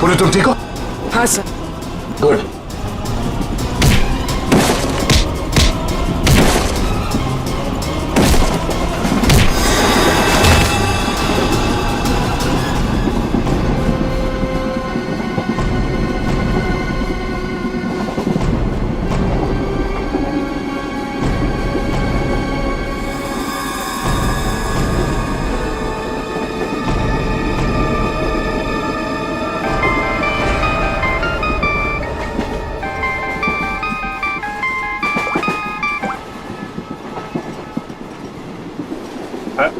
पुणे तुम ठीक हो? हाँ sir. Good.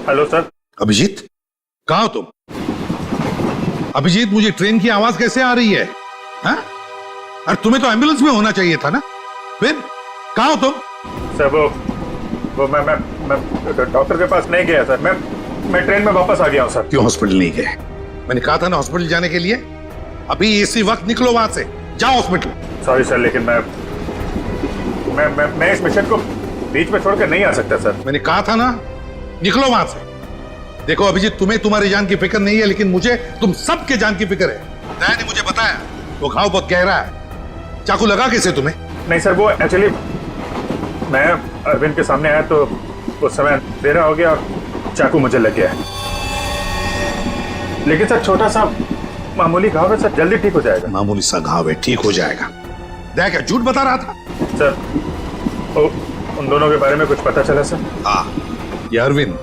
Hello sir. Abhijit, कहाँ हो तुम? अभिजीत, मुझे ट्रेन की आवाज कैसे आ रही है? हाँ? अरे तुम्हें तो एम्बुलेंस में होना चाहिए था ना। फिर कहाँ हो तुम? सर वो मैं डॉक्टर के पास नहीं गया सर। मैं ट्रेन में वापस आ गया हूँ सर। क्यों हॉस्पिटल नहीं गए? मैंने कहा था ना हॉस्पिटल जाने के लिए। अभी इसी वक्त निकलो वहां से, जाओ हॉस्पिटल। सॉरी सर, लेकिन मैं इस मिशन को बीच में छोड़कर नहीं आ सकता सर। मैंने कहा था ना, निकलो वहां से। देखो अभिजीत, तुम्हें तुम्हारी जान की फिक्र नहीं है, लेकिन मुझे तुम सबके जान की फिक्र है। दया ने मुझे बताया वो घाव बहुत गहरा है। चाकू लगा कैसे तुम्हें? नहीं सर, वो एक्चुअली मैं अरविंद के सामने आया तो उस समय देरा हो गया और चाकू मुझे लग गया। लेकिन सर छोटा सा मामूली घाव है सर, जल्दी ठीक हो जाएगा। मामूली सा घाव है, ठीक हो जाएगा। दया क्या झूठ बता रहा था? सर उन दोनों के बारे में कुछ पता चला सर? हाँ, ये अरविंद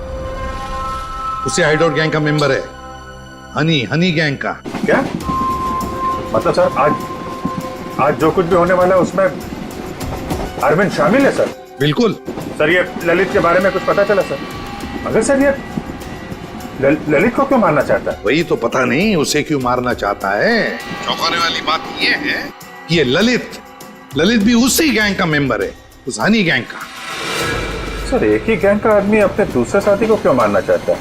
उसे हाइडआउट गैंग का मेंबर है। हनी गैंग का। क्या मतलब सर? आज जो कुछ भी होने वाला है उसमें अरविंद शामिल है सर? बिल्कुल सर। ये ललित के बारे में कुछ पता चला सर? मगर सर ये ललित को क्यों मारना चाहता है? वही तो पता नहीं उसे क्यों मारना चाहता है। चौंकाने वाली बात ये है कि ये ललित भी उसी गैंग का मेंबर है, उस हनी गैंग का। सर एक ही गैंग का आदमी अपने दूसरे साथी को क्यों मारना चाहता है?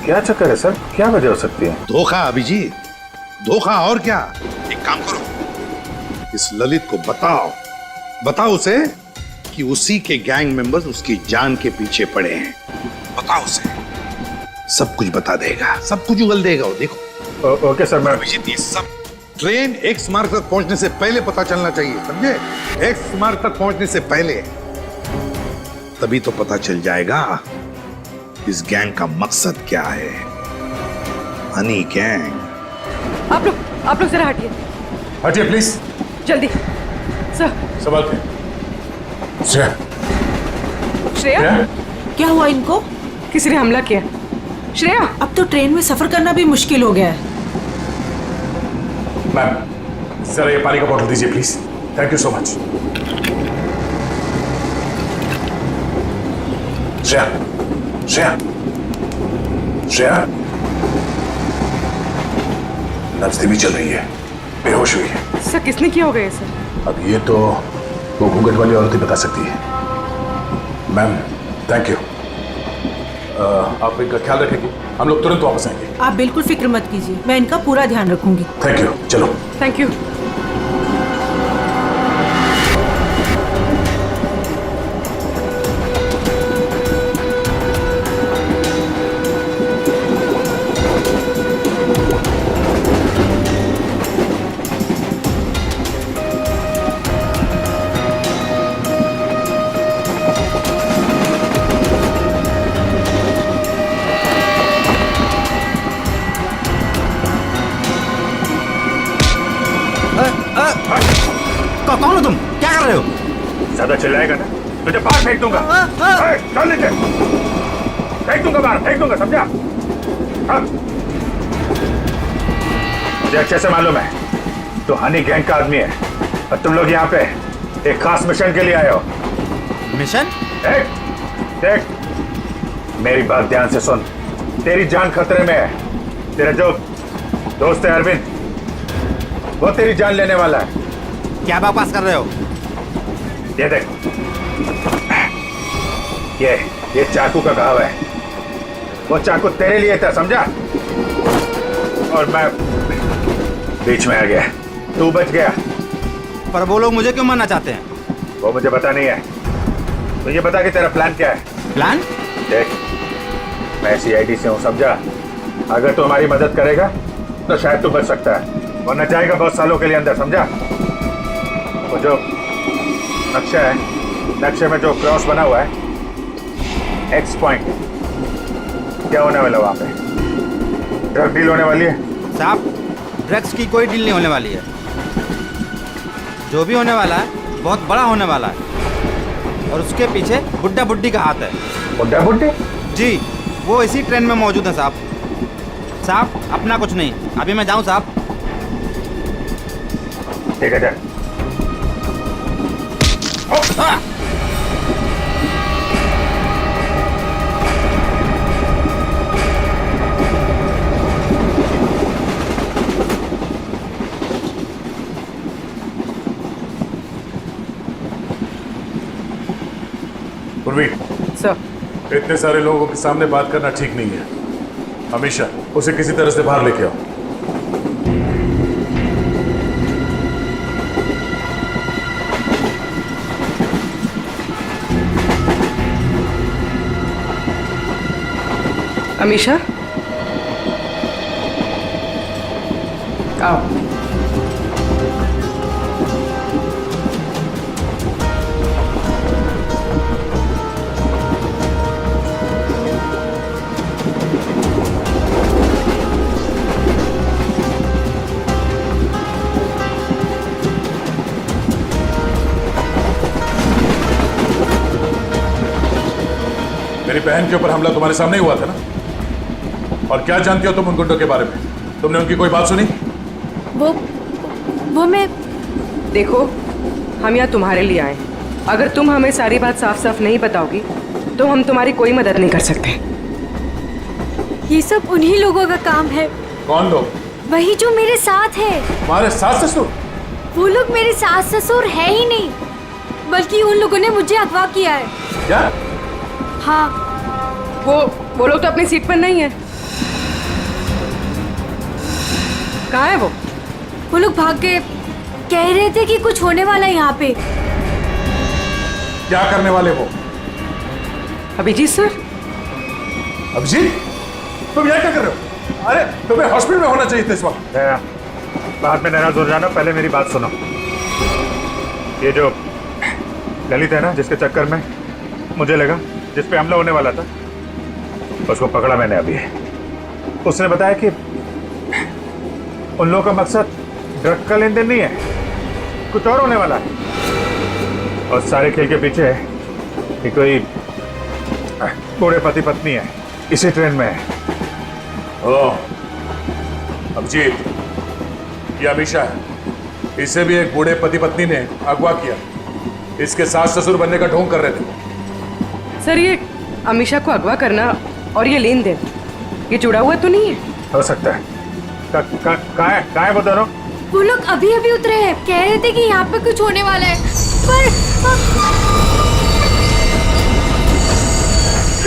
क्या चक्कर है सर? क्या वजह हो सकती है? धोखा अभिजीत, धोखा। और क्या? एक काम करो, इस ललित को बताओ उसे कि उसी के गैंग मेंबर्स उसकी जान के पीछे पड़े हैं। बताओ उसे, सब कुछ बता देगा, सब कुछ उगल देगा वो। देखो। Okay sir. मैं अभिजीत, ये सब ट्रेन एक्स मार्ग तक पहुंचने से पहले पता चलना चाहिए, समझे? एक्स मार्ग तक पहुंचने से पहले, तभी तो पता चल जाएगा इस गैंग का मकसद क्या है। हनी गैंग। आप लोग जरा हटिए। हटिए प्लीज। जल्दी सर। सवाल पे। श्रेया। श्रेया, क्या हुआ इनको? किसी ने हमला किया। श्रेया, अब तो ट्रेन में सफर करना भी मुश्किल हो गया है। मैम जरा ये पानी का बोतल दीजिए please. Thank you so much. Shreya नब्ज धीमी चल रही है, बेहोश हुई है। सर किसने किया होगा ये सर? अब ये तो वो घूंघट वाली औरत ही बता सकती है। Ma'am thank you. आप इनका ख्याल रखेंगे, हम लोग तुरंत वापस आएंगे। आप बिल्कुल फिक्र मत कीजिए, मैं इनका पूरा ध्यान रखूंगी। Thank you. चलो। Thank you. कौन हो तुम? क्या कर रहे हो? ज्यादा चिल्लाएगा ना तुझे बाहर फेंक दूंगा। चल नीचे, फेंक दूंगा बाहर, फेंक दूंगा, समझा? हाँ। मुझे अच्छे से मालूम है तो हनी गैंग का आदमी है और तुम लोग यहाँ पे एक खास मिशन के लिए आए हो। मिशन? देख मेरी बात ध्यान से सुन। तेरी जान खतरे में है। तेरा जो दोस्त है अरविंद, वो तेरी जान लेने वाला है। क्या बकवास कर रहे हो? ये देख, ये चाकू का घाव है। वो चाकू तेरे लिए था, समझा? और मैं बीच में आ गया, तू बच गया। पर वो लोग मुझे क्यों मारना चाहते हैं? वो मुझे पता नहीं है। तो ये बता कि तेरा प्लान क्या है? प्लान? देख मैं CID से हूं, समझा? अगर तू हमारी मदद करेगा तो शायद तू बच सकता है, वरना जाएगा बहुत सालों के लिए अंदर, समझा? वो जो नक्शा है, नक्शे में जो क्रॉस बना हुआ है, एक्स पॉइंट, क्या होने वाला वहां पे? ड्रग डील होने वाली है? साहब, ड्रग्स की कोई डील नहीं होने वाली है। जो भी होने वाला है बहुत बड़ा होने वाला है, और उसके पीछे बुड्ढा बुड्ढी का हाथ है। बुड्ढा बुड्ढी? जी, वो इसी ट्रेन में मौजूद है साहब। साहब, अपना कुछ नहीं, अभी मैं जाऊं साहब? ठीक है, जा। उर्वी, सर इतने सारे लोगों के सामने बात करना ठीक नहीं है। हमेशा उसे किसी तरह से बाहर लेके आओ। अमीशा, आओ। मेरी बहन के ऊपर हमला तुम्हारे सामने ही हुआ था ना? और क्या जानती हो तुम उन गुंडों के बारे में? तुमने उनकी कोई बात सुनी? वो मैं देखो, हम यहाँ तुम्हारे लिए आए। अगर तुम हमें सारी बात साफ साफ नहीं बताओगी तो हम तुम्हारी कोई मदद नहीं कर सकते। ये सब उन्हीं लोगों का काम है। कौन लोग? वही जो मेरे साथ है। तुम्हारे सास ससुर? वो लोग मेरे सास ससुर है ही नहीं, बल्कि उन लोगों ने मुझे अगवा किया है। क्या? हाँ, वो लोग तो अपनी सीट पर नहीं है। कहाँ है वो? वो लोग भाग गए। कह रहे थे कि कुछ होने वाला है यहाँ पे। क्या करने वाले वो? अभिजीत सर? अभिजीत, तुम यहाँ क्या कर रहे हो? अरे तुम्हें हॉस्पिटल में होना चाहिए था इस वक्त। बाद में नाराज हो जाना, पहले मेरी बात सुनो। ये जो ललित है ना, जिसके चक्कर में मुझे लगा, जिस पे हमला होने वाला था, उसको पकड़ा मैंने अभी। उसने बताया कि उन लोगों का मकसद ड्रग का लेन देन नहीं है, कुछ और होने वाला है। और सारे खेल के पीछे कि कोई बूढ़े पति पत्नी है, इसी ट्रेन में है। ओह, अभिजीत, ये अमीशा है। इसे भी एक बूढ़े पति पत्नी ने अगवा किया। इसके सास ससुर बनने का ढोंग कर रहे थे। सर, ये अमीशा को अगवा करना और ये लेन देन, ये जुड़ा हुआ तो नहीं है? हो सकता है। कहाँ है वो दोनों? वो लोग अभी अभी उतरे हैं। कह रहे थे कि यहाँ पे कुछ होने वाला है, पर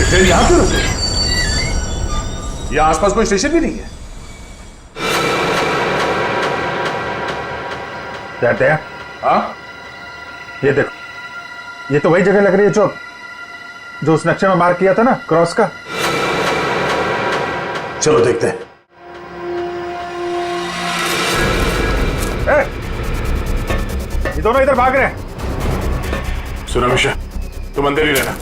ट्रेन यहाँ क्यों रुकी? यहाँ आसपास कोई स्टेशन भी नहीं है। जाते हैं? हाँ, ये देखो, ये तो वही जगह लग रही है जो उस नक्शे में मार्क किया था ना, क्रॉस का। चलो देखते हैं। ये दोनों इधर भाग रहे हैं। सुनो अमीशा, तुम अंदर ही रहना।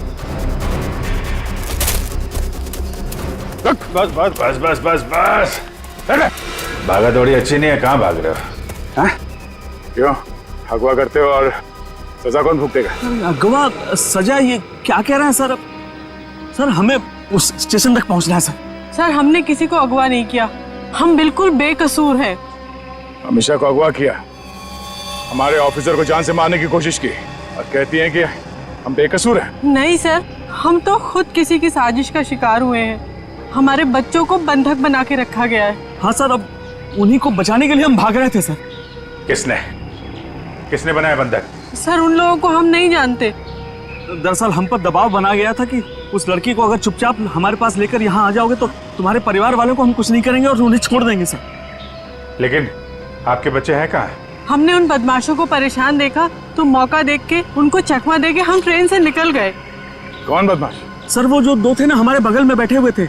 बस बस बस बस बस बस। भागा दौड़ी अच्छी नहीं है, कहाँ भाग रहे हो? हाँ? क्यों अगवा करते हो और सजा कौन भुगतेगा? अगवा सजा, ये क्या कह रहे हैं सर? सर, हमें उस स्टेशन तक पहुंचना है सर। सर, हमने किसी को अगवा नहीं किया, हम बिल्कुल बेकसूर हैं। अमीशा को अगवा किया, हमारे ऑफिसर को जान से मारने की कोशिश की, और कहती हैं कि हम बेकसूर हैं। नहीं सर, हम तो खुद किसी की साजिश का शिकार हुए हैं। हमारे बच्चों को बंधक बना के रखा गया है। हाँ सर, अब उन्हीं को बचाने के लिए हम भाग रहे थे सर। किसने बनाया बंधक? सर, उन लोगों को हम नहीं जानते। दरअसल हम पर दबाव बनाया गया था कि उस लड़की को अगर चुपचाप हमारे पास लेकर यहाँ आ जाओगे तो तुम्हारे परिवार वालों को हम कुछ नहीं करेंगे और उन्हें छोड़ देंगे सर। लेकिन आपके बच्चे हैं कहाँ? हमने उन बदमाशों को परेशान देखा तो मौका देख के उनको चकमा देके हम ट्रेन से निकल गए। कौन बदमाश? सर, वो जो दो थे ना, हमारे बगल में बैठे हुए थे।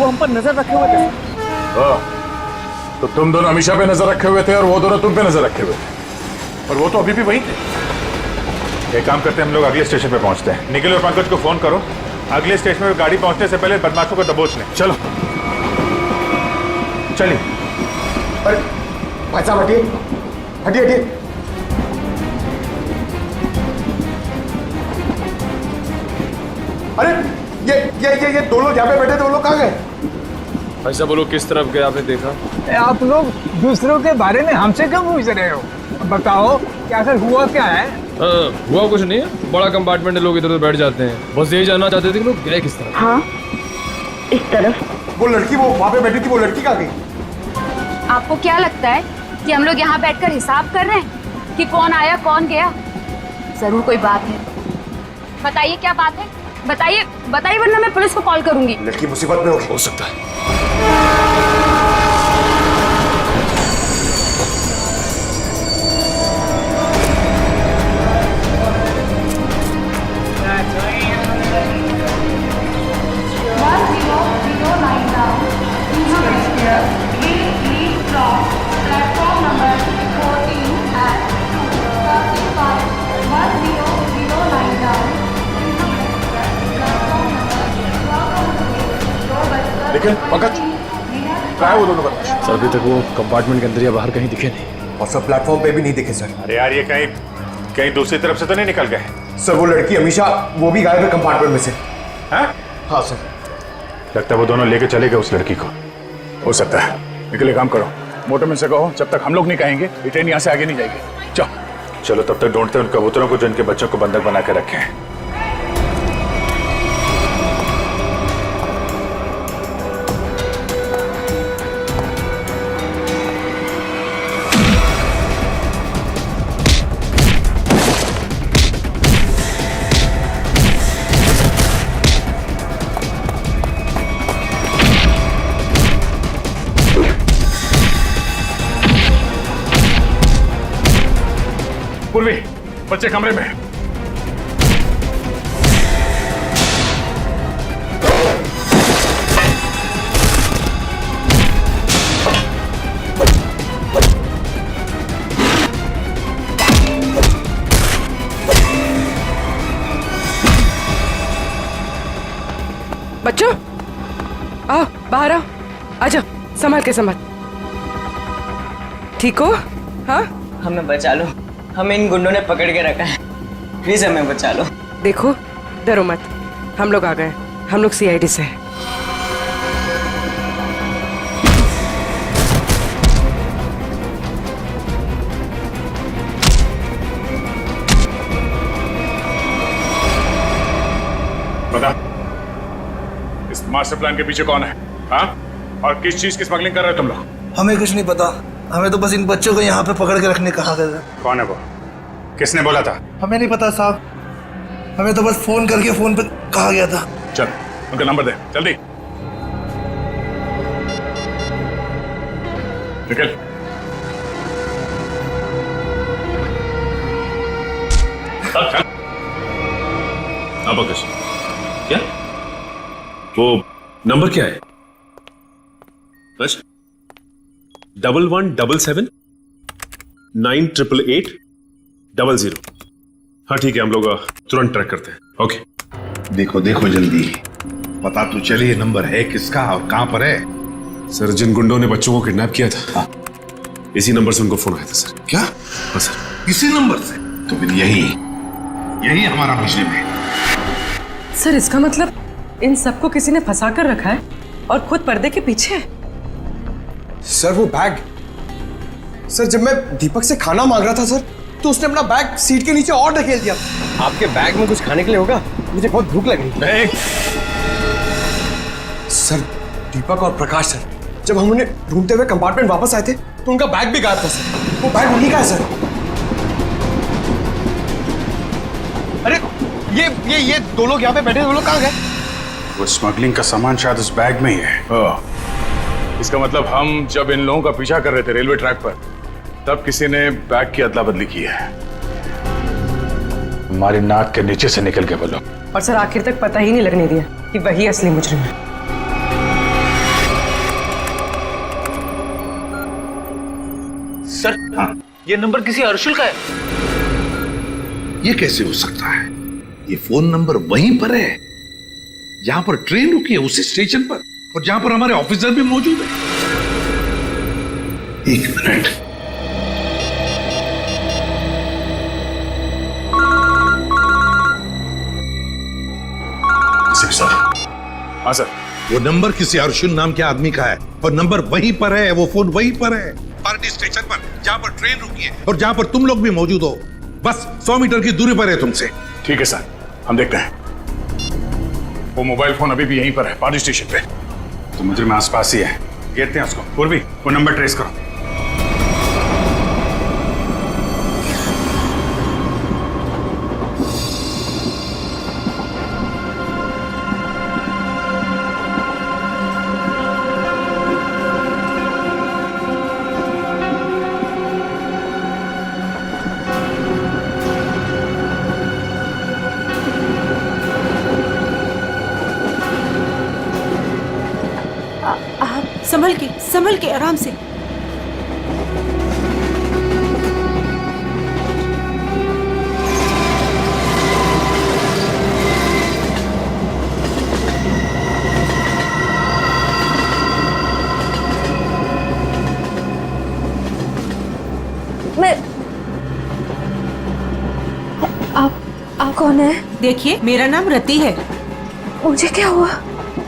वो हम पर नजर रखे हुए थे। तो तुम दोनों हमेशा पे नजर रखे हुए थे और वो दोनों तुम पे नजर रखे हुए थे, और वो तो अभी भी वहीं थे। एक काम करते हैं, हम लोग अगले स्टेशन पे पहुंचते हैं। निखिल और पंकज को फोन करो, अगले स्टेशन पे गाड़ी पहुंचने से पहले बदमाशों को दबोच लें। चलो चलिए। अरे भाई साहब हटिए हटिए हटिए। अरे ये दो लोग यहाँ पे बैठे थे, वो लोग कहाँ गए? भाई साहब वो लोग किस तरफ गए आपने देखा? आप लोग दूसरों के बारे में हमसे क्यों पूछ रहे हो? बताओ क्या आखिर हुआ क्या है? हुआ कुछ नहीं है, बड़ा कंपार्टमेंट है, लोग इधर उधर बैठ जाते हैं। बस यही जानना चाहते थे कि लोग गए किस तरफ। हाँ, इस तरफ। वो लड़की वो वहाँ पे बैठी थी, वो लड़की कहाँ गई? आपको क्या लगता है कि हम लोग यहाँ बैठकर हिसाब कर रहे हैं कि कौन आया कौन गया? जरूर कोई बात है। बताइए क्या बात है, बताइए बताइए, वरना मैं पुलिस को कॉल करूंगी। लड़की मुसीबत में होगी। हो सकता है। लेकिन पंकज क्या है वो दोनों बदमाश? सर अभी तक वो कंपार्टमेंट के अंदर या बाहर कहीं दिखे नहीं। और सब प्लेटफॉर्म पे भी नहीं दिखे सर। अरे यार, ये कहीं कहीं दूसरी तरफ से तो नहीं निकल गए? सर वो लड़की हमेशा वो भी गायब है कंपार्टमेंट में से। हाँ हाँ सर। लगता है वो दोनों लेके चले गए उस लड़की को। हो सकता है। निकले काम करो, मोटरमैन से कहो जब तक हम लोग नहीं कहेंगे ये ट्रेन यहाँ से आगे नहीं जाएगी। चलो तब तक ढूंढते हैं उन कबूतरों को जो इनके बच्चों को बंधक बना के रखे हैं। पूर्वी, बच्चे कमरे में। बच्चों आओ, बाहर आओ, आजा, संभाल के संभाल। ठीक हो? हाँ, हमें बचा लो, हमें इन गुंडों ने पकड़ के रखा है, प्लीज हमें बचा लो। देखो डरो मत, हम लोग आ गए, हम लोग सीआईडी से हैं। बता, इस मास्टर प्लान के पीछे कौन है? हाँ, और किस चीज की स्मगलिंग कर रहे हो तुम लोग? हमें कुछ नहीं पता, हमें तो बस इन बच्चों को यहाँ पे पकड़ के रखने कहा गया था। कौन है वो? किसने बोला था? हमें नहीं पता साहब, हमें तो बस फोन करके फोन पे कहा गया था। चल उनका नंबर दे जल्दी। निकल। अब क्या वो नंबर क्या है? 1177 988800। हाँ ठीक है, हम लोग तुरंत ट्रैक करते हैं। ओके। देखो देखो जल्दी, पता तो चले ये नंबर है किसका और कहां पर है। सर जिन गुंडों ने बच्चों को किडनैप किया था, इसी नंबर से उनको फोन आया था सर। क्या? हाँ सर। इसी नंबर से? तो फिर यही हमारा मिशन है। सर इसका मतलब इन सबको किसी ने फंसा कर रखा है और खुद पर्दे के पीछे है। सर वो बैग, सर जब मैं दीपक से खाना मांग रहा था सर, तो उसने अपना बैग सीट के नीचे और ढकेल दिया। आपके बैग में कुछ खाने के लिए होगा, मुझे बहुत भूख लग रही। सर दीपक और प्रकाश सर, जब हम उन्हें ढूंढते हुए कंपार्टमेंट वापस आए थे तो उनका बैग भी गायब था सर। वो बैग उन्हीं का है सर। अरे ये दो लोग यहाँ पे बैठे, वो लोग कहाँ गए? वो स्मगलिंग का सामान शायद उस बैग में ही है। इसका मतलब हम जब इन लोगों का पीछा कर रहे थे रेलवे ट्रैक पर, तब किसी ने बैग की अदला बदली की है। हमारी नाक के नीचे से निकल के बोलो। और सर आखिर तक पता ही नहीं लगने दिया कि वही असली मुजरिम है। सर हाँ, ये नंबर किसी अर्शुल का है। ये कैसे हो सकता है? ये फोन नंबर वहीं पर है जहां पर ट्रेन रुकी है, उसी स्टेशन पर, और जहां पर हमारे ऑफिसर भी मौजूद है। एक मिनट। सर। हाँ सर। वो नंबर किसी अर्जुन नाम के आदमी का है और नंबर वहीं पर है, वो फोन वहीं पर है, पार्टी स्टेशन पर, जहां पर ट्रेन रुकी है और जहां पर तुम लोग भी मौजूद हो। बस 100 मीटर की दूरी पर है तुमसे। ठीक है सर, हम देखते हैं। वो मोबाइल फोन अभी भी यहीं पर है, पार्टी स्टेशन पे। तो मुझे में आसपास ही है, घेरते हैं उसको। पूर्वी, वो नंबर ट्रेस करो। संभल के आराम से। आप कौन है? देखिए, मेरा नाम रति है। मुझे क्या हुआ?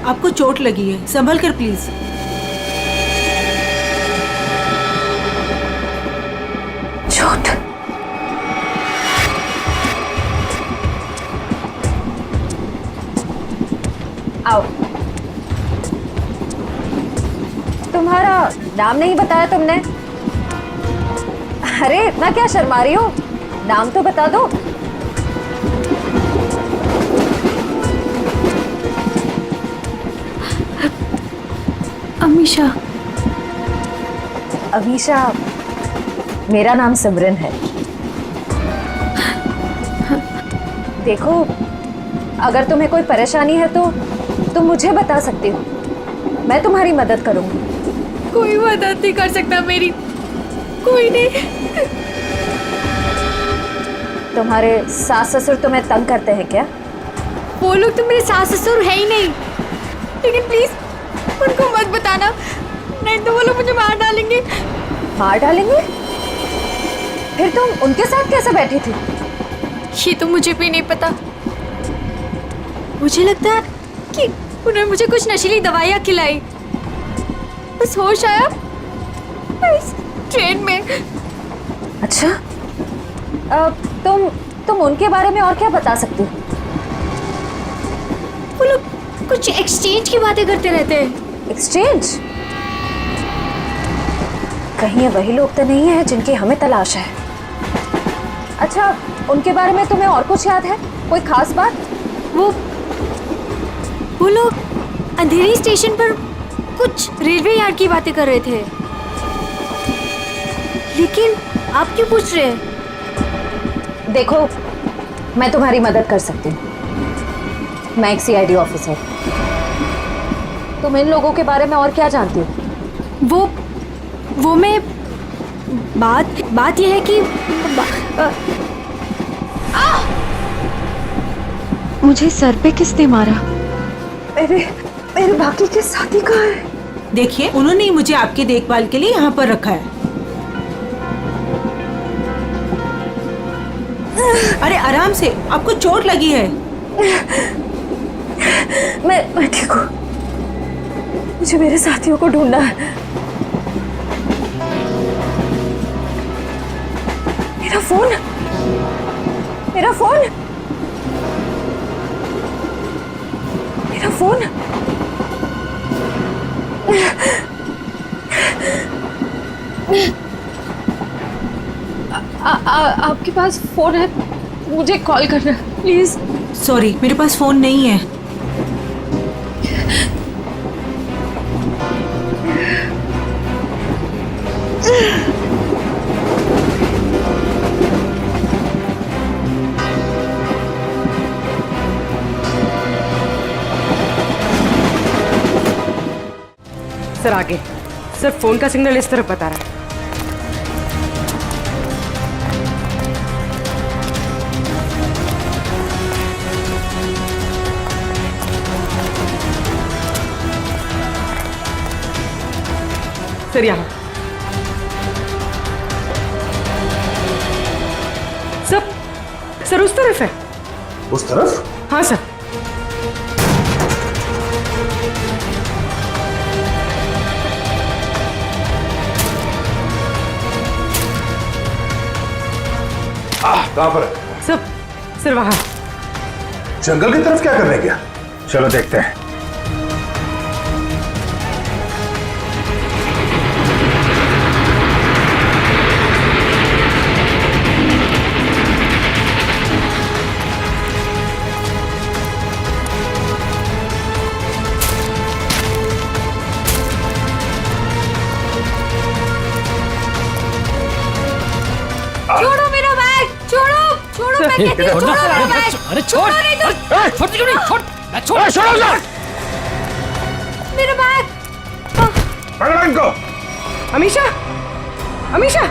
आपको चोट लगी है, संभल कर प्लीज। चोट? आओ। तुम्हारा नाम नहीं बताया तुमने? अरे इतना क्या शर्मा रही हो? नाम तो बता दो। अमीशा। अमीशा, मेरा नाम सिमरन है। देखो, अगर तुम्हें कोई परेशानी है तो तुम मुझे बता सकती हो, मैं तुम्हारी मदद करूंगी। कोई मदद नहीं कर सकता मेरी, कोई नहीं। तुम्हारे सास ससुर तुम्हें तंग करते हैं क्या? वो लोग तो मेरे सास ससुर है ही नहीं, लेकिन प्लीज उनको मत बताना, नहीं तो वो लोग मुझे मार डालेंगे। मार डालेंगे? फिर तुम उनके साथ कैसे बैठी थी? ये तो मुझे भी नहीं पता। मुझे लगता है कि उन्होंने मुझे कुछ नशीली दवाइयाँ खिलाई, बस होश आया इस ट्रेन में। अच्छा, तुम उनके बारे में और क्या बता सकती हो? वो लोग कुछ एक्सचेंज की बातें करते रहते हैं। एक्सचेंज? कहीं ये वही लोग तो नहीं है जिनकी हमें तलाश है? अच्छा, उनके बारे में तुम्हें और कुछ याद है? कोई खास बात? वो लोग अंधेरी स्टेशन पर कुछ रेलवे यार्ड की बातें कर रहे थे, लेकिन आप क्यों पूछ रहे हैं? देखो, मैं तुम्हारी मदद कर सकती हूँ। मैं एक CID ऑफिसर। तुम इन लोगों के बारे में और क्या जानती हो? वो मैं बात यह है कि मुझे सर पे किसने मारा? मेरे बाकी के साथी कहाँ हैं? देखिए, उन्होंने ही मुझे आपकी देखभाल के लिए यहाँ पर रखा है। अरे आराम से, आपको चोट लगी है। मैं ठीक हूँ। मुझे मेरे साथियों को ढूंढना है। मेरा फोन, मेरा फोन, मेरा फोन। आपके पास फोन है? मुझे कॉल करना प्लीज। सॉरी, मेरे पास फोन नहीं है। सर आगे, सर फोन का सिग्नल इस तरफ बता रहा है। सर यहाँ। सर उस तरफ है। उस तरफ? हाँ सर। कहाँ पर है? सर वहाँ। जंगल की तरफ क्या करने गया? चलो देखते हैं। छोड़ो मेरा बैग, छोड़ो मैं कहती हूँ, छोड़ो मेरा बैग। अरे छोड़, नहीं तो छोड़ क्यों नहीं, छोड़, छोड़ो मेरा बैग। पकड़ो इनको। अमीशा, अमीशा,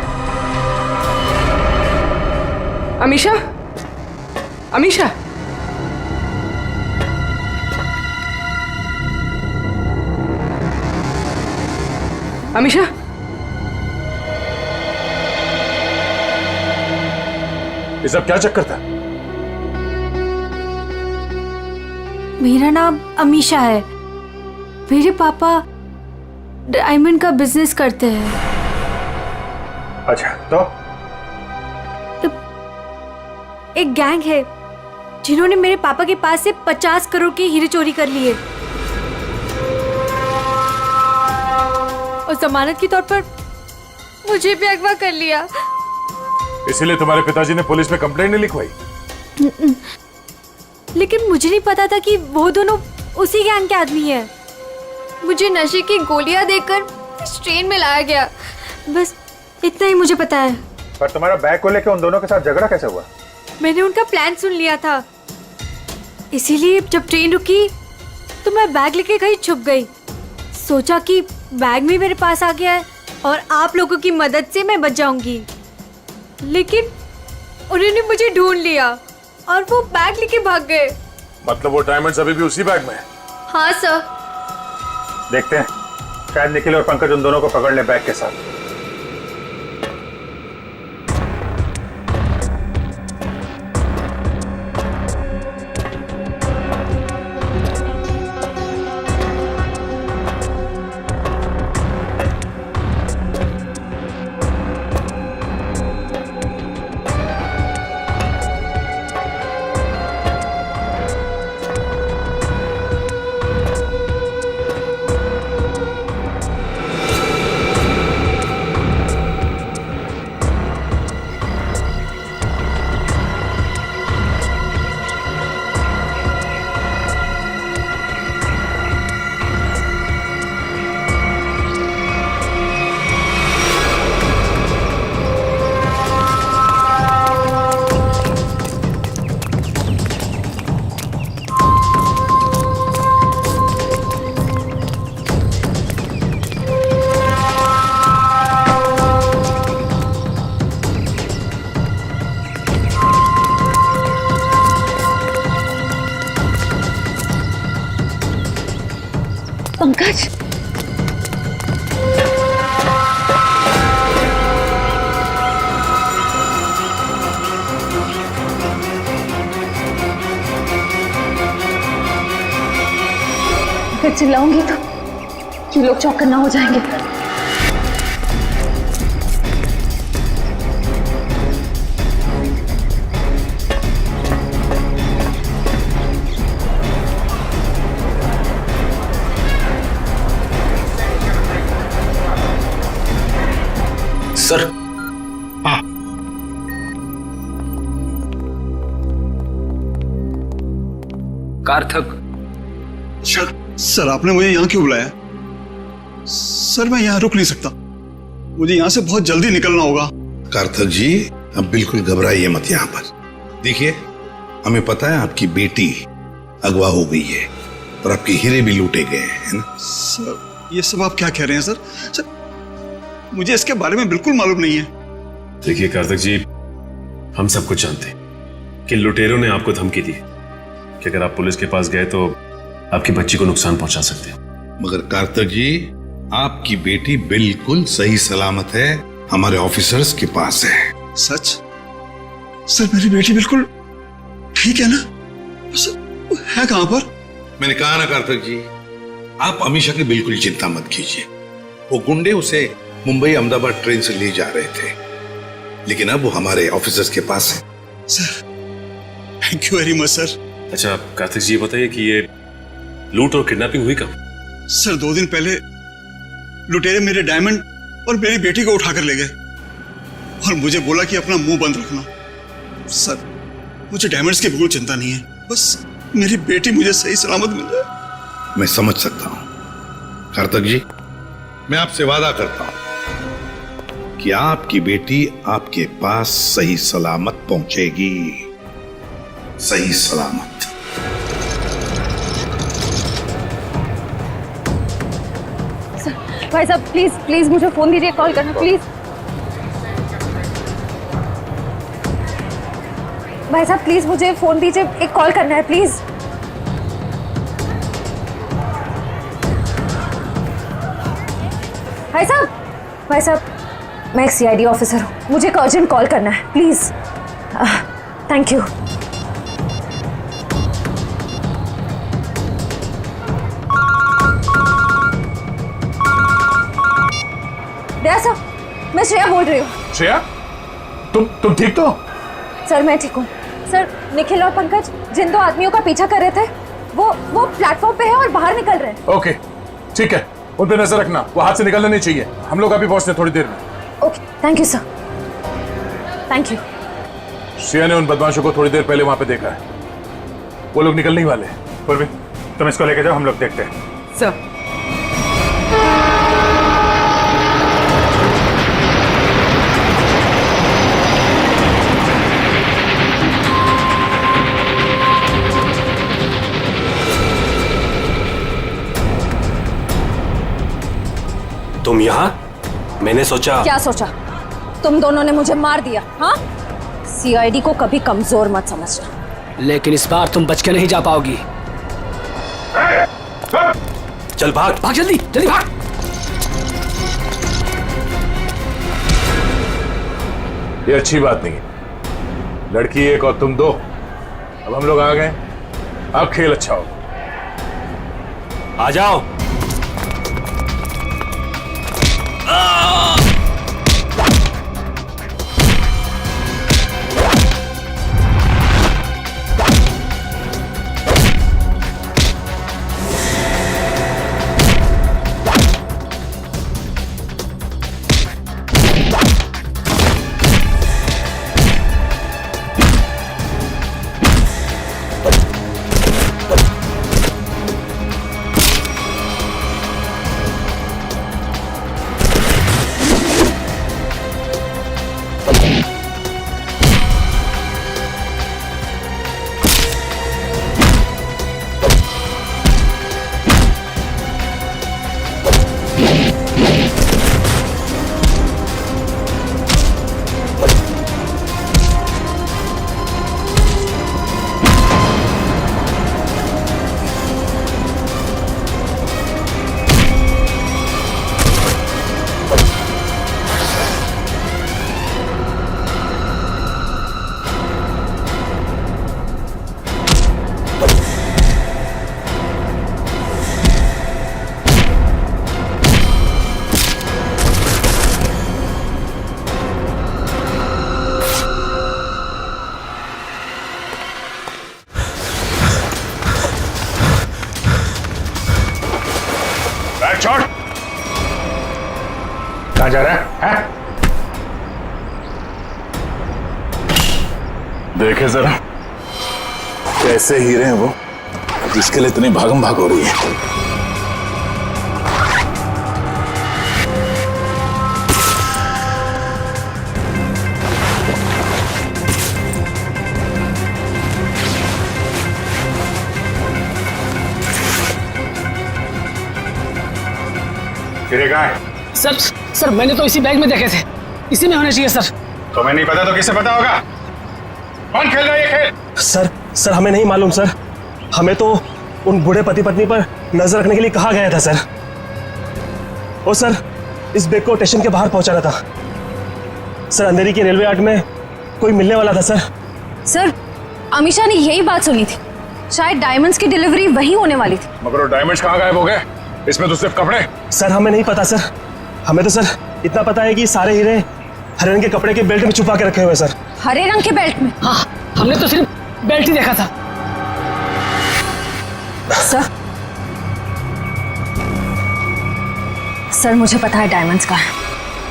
अमीशा, अमीशा। अमीशा, ये सब क्या चक्कर था? मेरा नाम अमीशा है। मेरे पापा डायमंड का बिजनेस करते हैं। अच्छा तो एक गैंग है जिन्होंने मेरे पापा के पास से 50 करोड़ के हीरे चोरी कर लिए और जमानत के तौर पर मुझे भी अगवा कर लिया। इसीलिए तुम्हारे पिताजी ने पुलिस में कंप्लेंट नहीं लिखवाई? लेकिन मुझे नहीं पता था कि वो दोनों उसी गैंग के आदमी हैं। मुझे नशे की गोलियां देकर इस ट्रेन में लाया गया, बस इतना ही मुझे पता है। पर तुम्हारा बैग को लेके उन दोनों के साथ झगड़ा कैसे हुआ? मैंने उनका प्लान सुन लिया था, इसीलिए जब ट्रेन रुकी तो मैं बैग लेके कहीं छुप गई। सोचा कि बैग भी मेरे पास आ गया है और आप लोगों की मदद से मैं बच जाऊंगी। लेकिन उन्होंने मुझे ढूंढ लिया और वो बैग लेके भाग गए। मतलब वो डायमंड्स अभी भी उसी बैग में है? हाँ सर। देखते हैं, शायद निखिल और पंकज उन दोनों को पकड़ ले बैग के साथ। पंकज, अगर चिल्लाऊंगी तो ये लोग चौकन्ना हो जाएंगे। सर, हाँ, कार्थक। सर आपने मुझे यहाँ क्यों बुलाया? सर मैं यहाँ रुक नहीं सकता, मुझे यहाँ से बहुत जल्दी निकलना होगा। कार्थक जी, अब बिल्कुल घबराइए मत यहाँ पर। देखिए, हमें पता है आपकी बेटी अगवा हो गई है और आपके हीरे भी लूटे गए हैं, है ना? सर ये सब आप क्या कह रहे हैं? सर मुझे इसके बारे में बिल्कुल मालूम नहीं है। देखिए कार्थक जी, हम सब कुछ जानते हैं कि लुटेरों ने आपको धमकी दी कि अगर आप पुलिस के पास गए तो आपकी बच्ची को नुकसान पहुंचा सकते हैं। मगर कार्थक जी, आपकी बेटी बिल्कुल सही सलामत है, हमारे ऑफिसर्स के पास है। सच? सर मेरी बेटी बिल्कुल ठीक है ना? सर वो है कहां पर? मैंने कहा ना कार्तिक जी, आप अमीषा की बिल्कुल चिंता मत कीजिए। वो गुंडे उसे मुंबई अहमदाबाद ट्रेन से ले जा रहे थे, लेकिन अब वो हमारे ऑफिसर्स के पास है। Sir thank you very much sir. अच्छा कार्तिक जी, ये बताइए कि ये लूट और किडनैपिंग हुई कब? सर 2 दिन पहले लुटेरे मेरे डायमंड और मेरी बेटी को उठाकर ले गए और मुझे बोला कि अपना मुंह बंद रखना। सर मुझे डायमंड्स की बिल्कुल चिंता नहीं है, बस मेरी बेटी मुझे सही सलामत मिल जाए। मैं समझ सकता हूं कार्तिक जी, मैं आपसे वादा करता हूं कि आपकी बेटी आपके पास सही सलामत पहुंचेगी, सही सलामत। भाई साहब प्लीज प्लीज मुझे फोन दीजिए, कॉल करना प्लीज। भाई साहब प्लीज मुझे फोन दीजिए, एक कॉल करना है प्लीज। भाई साहब मैं एक सीआईडी ऑफिसर हूँ, मुझे एक अर्जेंट कॉल करना है प्लीज। Thank you. सर मैं श्रेया बोल रही हूँ। श्रेया, तुम ठीक तो? सर मैं ठीक हूँ। सर निखिल और पंकज जिन 2 आदमियों का पीछा कर रहे थे वो प्लेटफॉर्म पे है और बाहर निकल रहे हैं। ओके ठीक है, उन पे नजर रखना, वो हाथ से निकलना नहीं चाहिए। हम लोग अभी पहुंचते थोड़ी देर में। Okay thank you sir, thank you. Shreya ने उन बदमाशों को थोड़ी देर पहले वहां पे देखा है, वो लोग निकलने ही वाले। परवीन तुम इसको लेके जाओ, हम लोग देखते हैं। सर तुम यहाँ? मैंने सोचा। क्या सोचा? तुम दोनों ने मुझे मार दिया। हाँ, सीआईडी को कभी कमजोर मत समझना। लेकिन इस बार तुम बच के नहीं जा पाओगी। चल भाग भाग, जल्दी जल्दी भाग। ये अच्छी बात नहीं है, लड़की एक और तुम 2। अब हम लोग आ गए, अब खेल अच्छा हो। आ जाओ। छोड़, कहाँ जा रहा है? देखे जरा कैसे हीरे हैं वो, जिसके लिए इतनी भागम भाग हो रही है। हीरे कहाँ है? सर मैंने तो इसी बैग में देखे थे, इसी में होने चाहिए सर। तुम्हें नहीं पता तो किसे पता होगा? कौन खेल रहा है ये खेल? सर हमें नहीं मालूम सर, हमें तो उन बूढ़े पति पत्नी पर नजर रखने के लिए कहा गया था सर। ओ सर, इस बैग को स्टेशन के बाहर पहुंचाना था सर। अंधेरी के रेलवे यार्ड में कोई मिलने वाला था सर। सर, अमीशा ने यही बात सुनी थी, शायद डायमंड्स की डिलीवरी वही होने वाली थी। मगर वो डायमंड्स कहाँ गायब हो गए? इसमें तो सिर्फ कपड़े। सर हमें नहीं पता सर, हमें तो सर इतना पता है कि सारे हीरे हरे रंग के कपड़े के बेल्ट में छुपा के रखे हुए सर। हरे रंग के बेल्ट में? हाँ, हमने तो सिर्फ बेल्ट ही देखा था। सर मुझे पता है डायमंड्स का है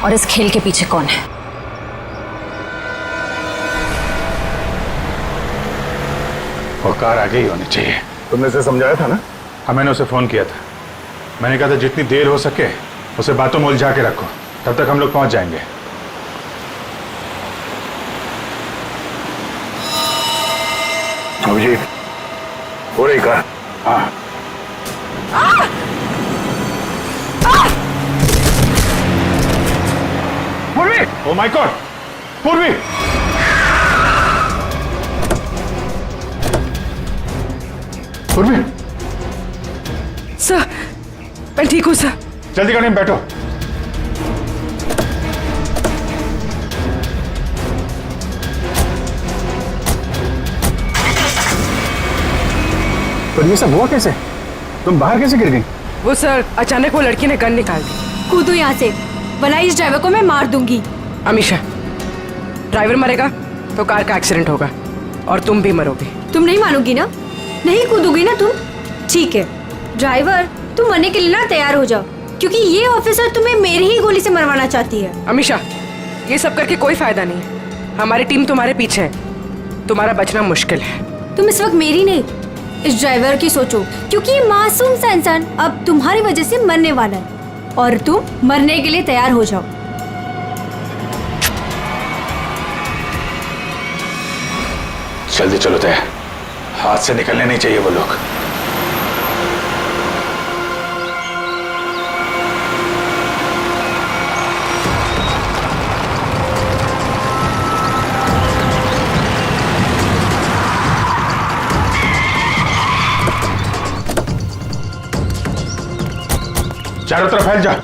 और इस खेल के पीछे कौन है। वो कार आगे ही होनी चाहिए। तुमने उसे समझाया था ना? हाँ, मैंने उसे फोन किया था। मैंने कहा था जितनी देर हो सके उसे बातों में उलझा के रखो, तब तक हम लोग पहुंच जाएंगे। अभिजीत, हो रही कार? हाँ। पूर्वी! Oh my God! पूर्वी! पूर्वी! सर, मैं ठीक हूँ सर। जल्दी गाड़ी में बैठो। पर ये सब हुआ कैसे? तुम बाहर कैसे गिर गई? वो सर, अचानक वो लड़की ने गन निकाल दी। कूदो यहाँ से, वरना इस ड्राइवर को मैं मार दूंगी। अमीशा, ड्राइवर मरेगा तो कार का एक्सीडेंट होगा और तुम भी मरोगे। तुम नहीं मानोगी ना? नहीं कूदोगी ना तुम? ठीक है ड्राइवर, तुम मरने के लिए ना तैयार हो जाओ, क्योंकि ये ऑफिसर तुम्हें मेरी ही गोली से मरवाना चाहती है। अमीशा, ये सब करके कोई फायदा नहीं है। हमारी टीम तुम्हारे पीछे है, तुम्हारा बचना मुश्किल है। तुम इस वक्त मेरी नहीं, इस ड्राइवर की सोचो, क्योंकि ये मासूम सा इंसान अब तुम्हारी वजह से मरने वाला है और तुम मरने के लिए तैयार हो जाओ। जल्दी चलो तय, हाथ से निकलने नहीं चाहिए वो लोग। चारों तरफ फैल जा।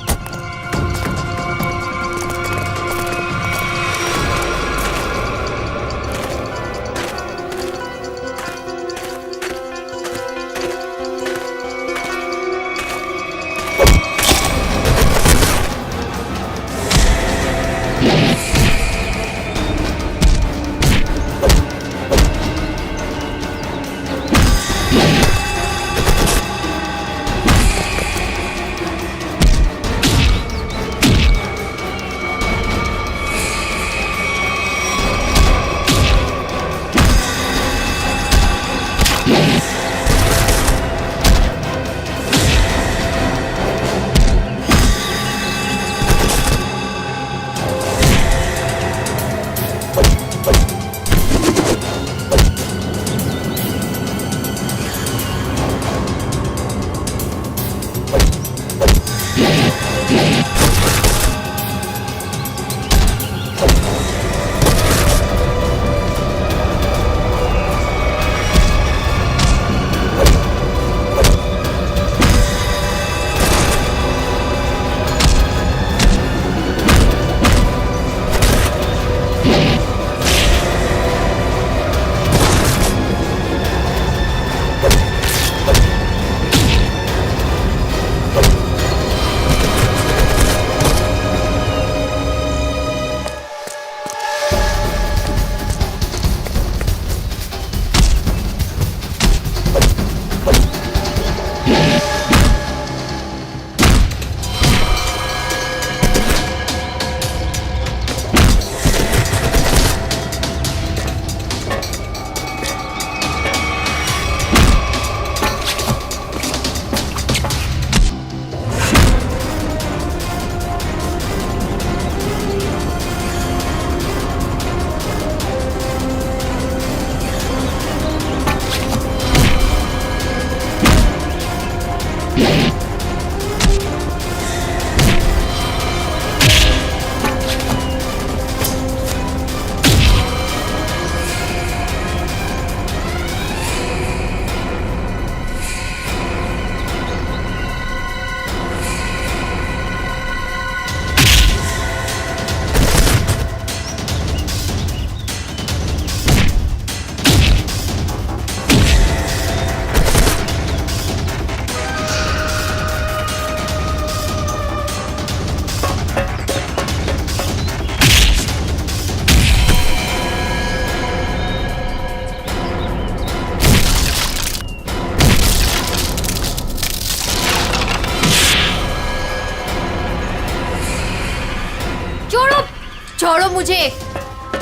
मुझे,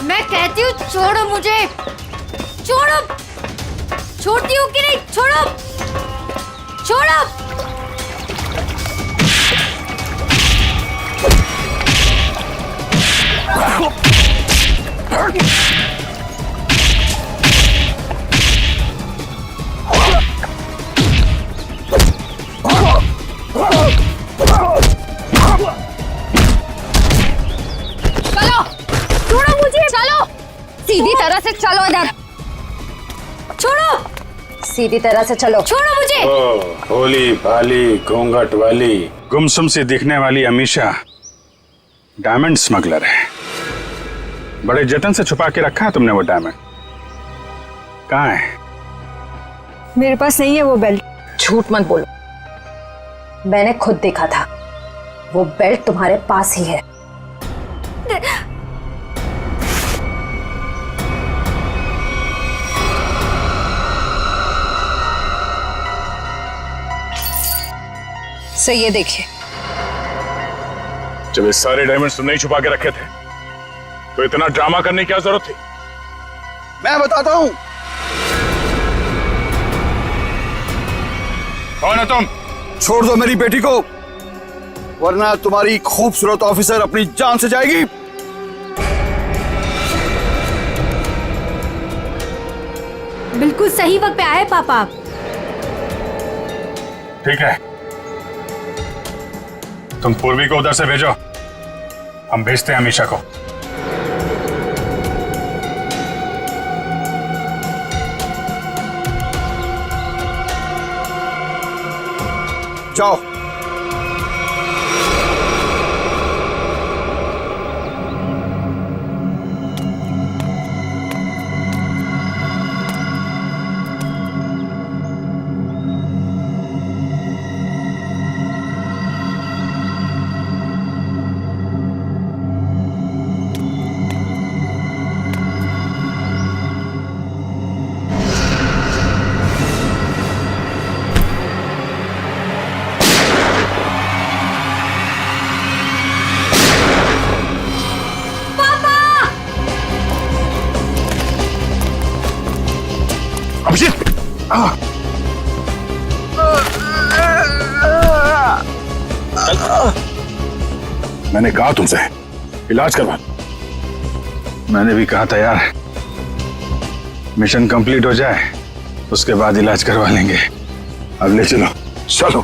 मैं कहती हूँ छोड़ो मुझे, छोड़ो। छोड़ती हूँ कि नहीं? छोड़ो, छोड़ो। चलो, छोड़ो मुझे, चलो सीधी तरह से चलो इधर, छोड़ो, सीधी तरह से चलो, छोड़ो मुझे। भोली भाली घूंघट वाली गुमसुम सी दिखने वाली अमीशा डायमंड स्मगलर है। बड़े जतन से छुपा के रखा है तुमने वो डायमंड, कहाँ है? मेरे पास नहीं है वो बेल्ट। झूठ मत बोलो, मैंने खुद देखा था, वो बेल्ट तुम्हारे पास ही है। सो ये देखिए, जब ये सारे डायमंड्स तुमने ही छुपा के रखे थे तो इतना ड्रामा करने की क्या जरूरत थी? मैं बताता हूं। कौन है तुम? छोड़ दो मेरी बेटी को, वरना तुम्हारी खूबसूरत ऑफिसर अपनी जान से जाएगी। बिल्कुल सही वक्त पे आए पापा आप। ठीक है, तुम पूर्वी को उधर से भेजो, हम भेजते हैं अमीशा को। जाओ। अभिजीत! मैंने कहा तुमसे इलाज करवा। मैंने भी कहा था यार, मिशन कंप्लीट हो जाए उसके बाद इलाज करवा लेंगे। अब ले चलो। चलो।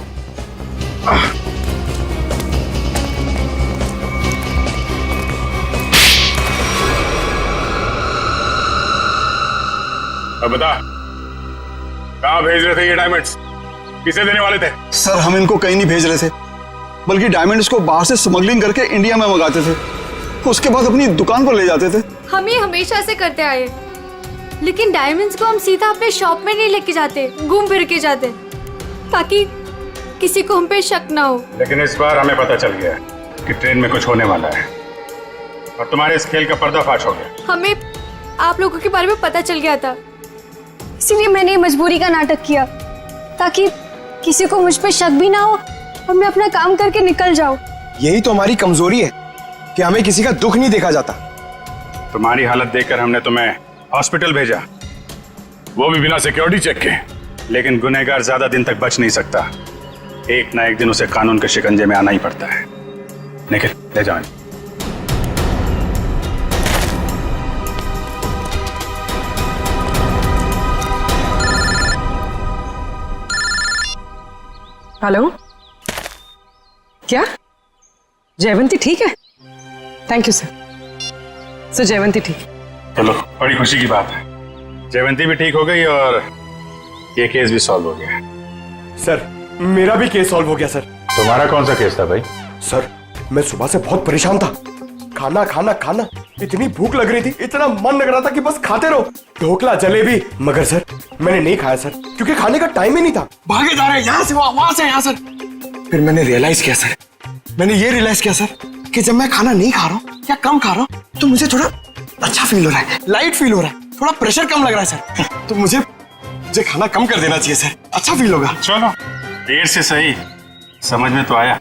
अब बता, कहाँ भेज रहे थे ये डायमंड्स? किसे देने वाले थे? सर हम इनको कहीं नहीं भेज रहे थे, बल्कि डायमंड्स को बाहर से स्मगलिंग करके इंडिया में मंगाते थे, उसके बाद अपनी दुकान पर ले जाते थे। हम ये हमेशा से करते आए, लेकिन डायमंड्स को हम सीधा अपने शॉप में नहीं लेके जाते, घूम फिर के जाते, ताकि किसी को हम पे शक ना हो। लेकिन इस बार हमें पता चल गया कि ट्रेन में कुछ होने वाला है और तुम्हारे इस खेल का पर्दाफाश हो गया। हमें आप लोगों के बारे में पता चल गया था, इसीलिए मैंने ये मजबूरी का नाटक किया, ताकि किसी को मुझ पे शक भी ना हो और मैं अपना काम करके निकल जाऊं। यही तो हमारी कमजोरी है कि हमें किसी का दुख नहीं देखा जाता। तुम्हारी हालत देखकर हमने तुम्हें हॉस्पिटल भेजा, वो भी बिना सिक्योरिटी चेक के। लेकिन गुनहगार ज्यादा दिन तक बच नहीं सकता, एक ना एक दिन उसे कानून के शिकंजे में आना ही पड़ता है। निखिल, ले जाओ। हेलो, क्या जयवंती ठीक है? Thank you sir. Sir Jayvanti ठीक है। चलो, बड़ी खुशी की बात है, जयवंती भी ठीक हो गई और ये केस भी सॉल्व हो गया। सर मेरा भी केस सॉल्व हो गया सर। तुम्हारा कौन सा केस था भाई? सर मैं सुबह से बहुत परेशान था, खाना खाना खाना, इतनी भूख लग रही थी, इतना मन लग रहा था कि बस खाते रहो, ढोकला जलेबी, मगर सर मैंने नहीं खाया सर, क्योंकि खाने का टाइम ही नहीं था। भागे जा रहे यहाँ से वहां से यहाँ सर। फिर मैंने रियलाइज किया सर, मैंने ये रियलाइज किया सर कि जब मैं खाना नहीं खा रहा हूँ या कम खा रहा हूँ तो मुझे थोड़ा अच्छा फील हो रहा है, लाइट फील हो रहा है, थोड़ा प्रेशर कम लग रहा है सर। तो मुझे खाना कम कर देना चाहिए सर, अच्छा फील होगा। चलो, देर से सही, समझ में तो आया।